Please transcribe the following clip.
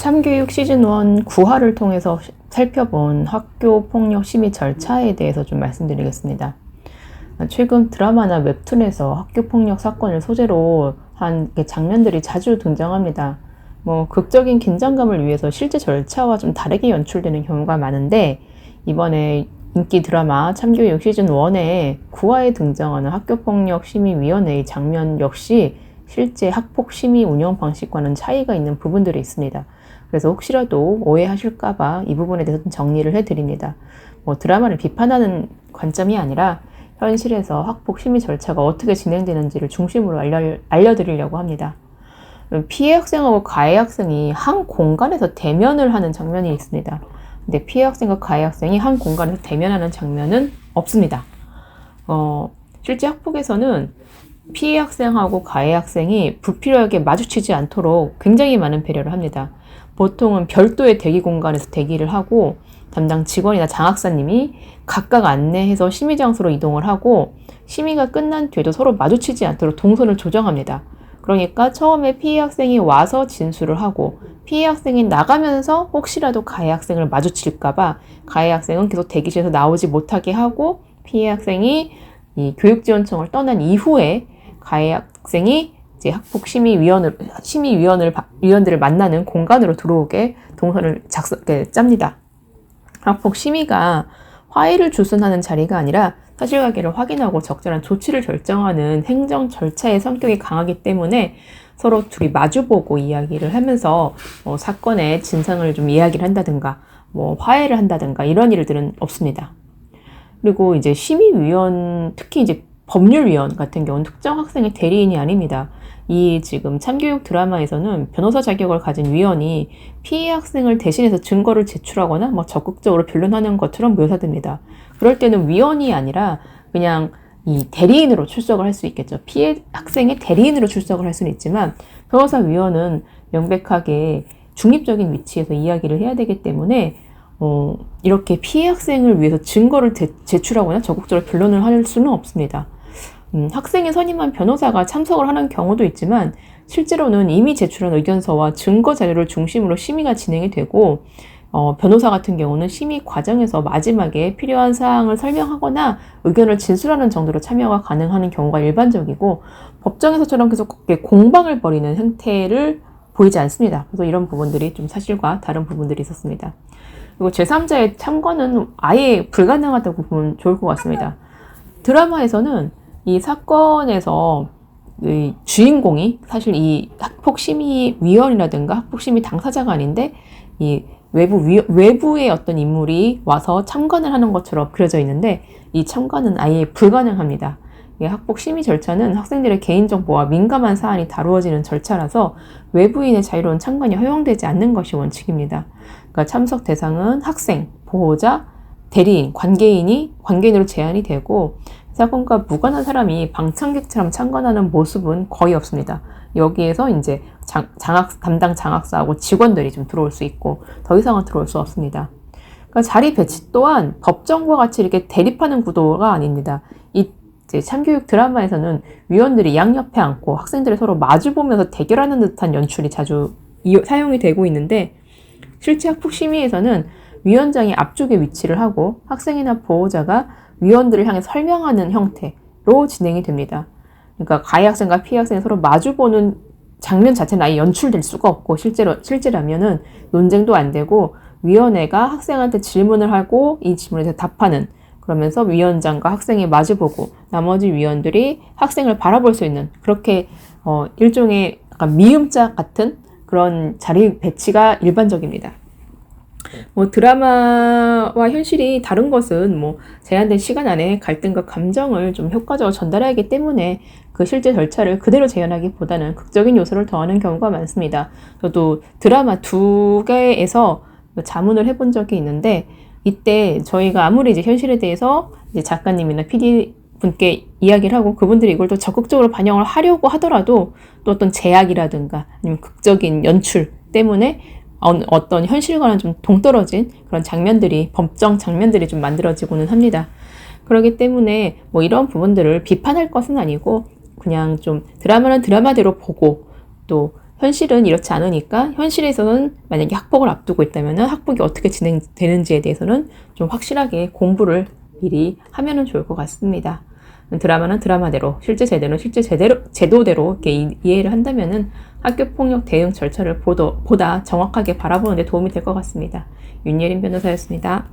참교육 시즌1 9화를 통해서 살펴본 학교 폭력 심의 절차에 대해서 좀 말씀드리겠습니다. 최근 드라마나 웹툰에서 학교 폭력 사건을 소재로 한 장면들이 자주 등장합니다. 극적인 긴장감을 위해서 실제 절차와 좀 다르게 연출되는 경우가 많은데, 이번에 인기 드라마 참교육 시즌1의 9화에 등장하는 학교폭력심의위원회의 장면 역시 실제 학폭심의 운영 방식과는 차이가 있는 부분들이 있습니다. 그래서 혹시라도 오해하실까봐 이 부분에 대해서 좀 정리를 해드립니다. 드라마를 비판하는 관점이 아니라 현실에서 학폭심의 절차가 어떻게 진행되는지를 중심으로 알려드리려고 합니다. 피해 학생하고 가해 학생이 한 공간에서 대면을 하는 장면이 있습니다. 근데 피해 학생과 가해 학생이 한 공간에서 대면하는 장면은 없습니다. 실제 학폭에서는 피해 학생하고 가해 학생이 불필요하게 마주치지 않도록 굉장히 많은 배려를 합니다. 보통은 별도의 대기 공간에서 대기를 하고 담당 직원이나 장학사님이 각각 안내해서 심의 장소로 이동을 하고, 심의가 끝난 뒤에도 서로 마주치지 않도록 동선을 조정합니다. 그러니까 처음에 피해 학생이 와서 진술을 하고 피해 학생이 나가면서 혹시라도 가해 학생을 마주칠까봐 가해 학생은 계속 대기실에서 나오지 못하게 하고, 피해 학생이 이 교육지원청을 떠난 이후에 가해 학생이 이제 심의위원들을 만나는 공간으로 들어오게 동선을 짭니다. 학폭심의가 화해를 주선하는 자리가 아니라 사실관계를 확인하고 적절한 조치를 결정하는 행정 절차의 성격이 강하기 때문에 서로 둘이 마주보고 이야기를 하면서 사건의 진상을 좀 이야기를 한다든가 화해를 한다든가 이런 일들은 없습니다. 그리고 이제 심의위원, 특히 이제 법률위원 같은 경우는 특정 학생의 대리인이 아닙니다. 이 지금 참교육 드라마에서는 변호사 자격을 가진 위원이 피해 학생을 대신해서 증거를 제출하거나 적극적으로 변론하는 것처럼 묘사됩니다. 그럴 때는 위원이 아니라 그냥 이 대리인으로 출석을 할 수 있겠죠. 피해 학생의 대리인으로 출석을 할 수는 있지만, 변호사 위원은 명백하게 중립적인 위치에서 이야기를 해야 되기 때문에 이렇게 피해 학생을 위해서 증거를 제출하거나 적극적으로 변론을 할 수는 없습니다. 학생이 선임한 변호사가 참석을 하는 경우도 있지만, 실제로는 이미 제출한 의견서와 증거 자료를 중심으로 심의가 진행이 되고, 변호사 같은 경우는 심의 과정에서 마지막에 필요한 사항을 설명하거나 의견을 진술하는 정도로 참여가 가능한 경우가 일반적이고, 법정에서처럼 계속 공방을 벌이는 형태를 보이지 않습니다. 그래서 이런 부분들이 좀 사실과 다른 부분들이 있었습니다. 그리고 제3자의 참관은 아예 불가능하다고 보면 좋을 것 같습니다. 드라마에서는 이 사건에서 이 주인공이 사실 이 학폭심의위원이라든가 학폭심의 당사자가 아닌데, 이 외부의 어떤 인물이 와서 참관을 하는 것처럼 그려져 있는데, 이 참관은 아예 불가능합니다. 이 학폭심의 절차는 학생들의 개인정보와 민감한 사안이 다루어지는 절차라서 외부인의 자유로운 참관이 허용되지 않는 것이 원칙입니다. 그러니까 참석 대상은 학생, 보호자, 대리인, 관계인으로 제한이 되고, 사건과 무관한 사람이 방청객처럼 참관하는 모습은 거의 없습니다. 여기에서 이제 담당 장학사하고 직원들이 좀 들어올 수 있고, 더 이상은 들어올 수 없습니다. 그러니까 자리 배치 또한 법정과 같이 이렇게 대립하는 구도가 아닙니다. 이제 참교육 드라마에서는 위원들이 양옆에 앉고 학생들이 서로 마주보면서 대결하는 듯한 연출이 자주 사용이 되고 있는데, 실제 학폭심의에서는 위원장이 앞쪽에 위치를 하고 학생이나 보호자가 위원들을 향해 설명하는 형태로 진행이 됩니다. 그러니까 가해 학생과 피해 학생이 서로 마주보는 장면 자체는 아예 연출될 수가 없고, 실제라면은 논쟁도 안 되고 위원회가 학생한테 질문을 하고 이 질문에 대해서 답하는, 그러면서 위원장과 학생이 마주보고 나머지 위원들이 학생을 바라볼 수 있는, 그렇게 일종의 약간 미음자 같은 그런 자리 배치가 일반적입니다. 드라마와 현실이 다른 것은 제한된 시간 안에 갈등과 감정을 좀 효과적으로 전달해야 하기 때문에 그 실제 절차를 그대로 재현하기보다는 극적인 요소를 더하는 경우가 많습니다. 저도 드라마 2개에서 자문을 해본 적이 있는데, 이때 저희가 아무리 이제 현실에 대해서 이제 작가님이나 PD 분께 이야기를 하고 그분들이 이걸 또 적극적으로 반영을 하려고 하더라도 또 어떤 제약이라든가 아니면 극적인 연출 때문에 어떤 현실과는 좀 동떨어진 그런 장면들이, 법정 장면들이 좀 만들어지고는 합니다. 그렇기 때문에 이런 부분들을 비판할 것은 아니고 그냥 좀 드라마는 드라마대로 보고, 또 현실은 이렇지 않으니까 현실에서는 만약에 학폭을 앞두고 있다면 학폭이 어떻게 진행되는지에 대해서는 좀 확실하게 공부를 미리 하면은 좋을 것 같습니다. 드라마는 드라마대로, 실제 제도는 실제 제도대로 이렇게 이해를 한다면은 학교폭력 대응 절차를 보다 정확하게 바라보는 데 도움이 될 것 같습니다. 윤예린 변호사였습니다.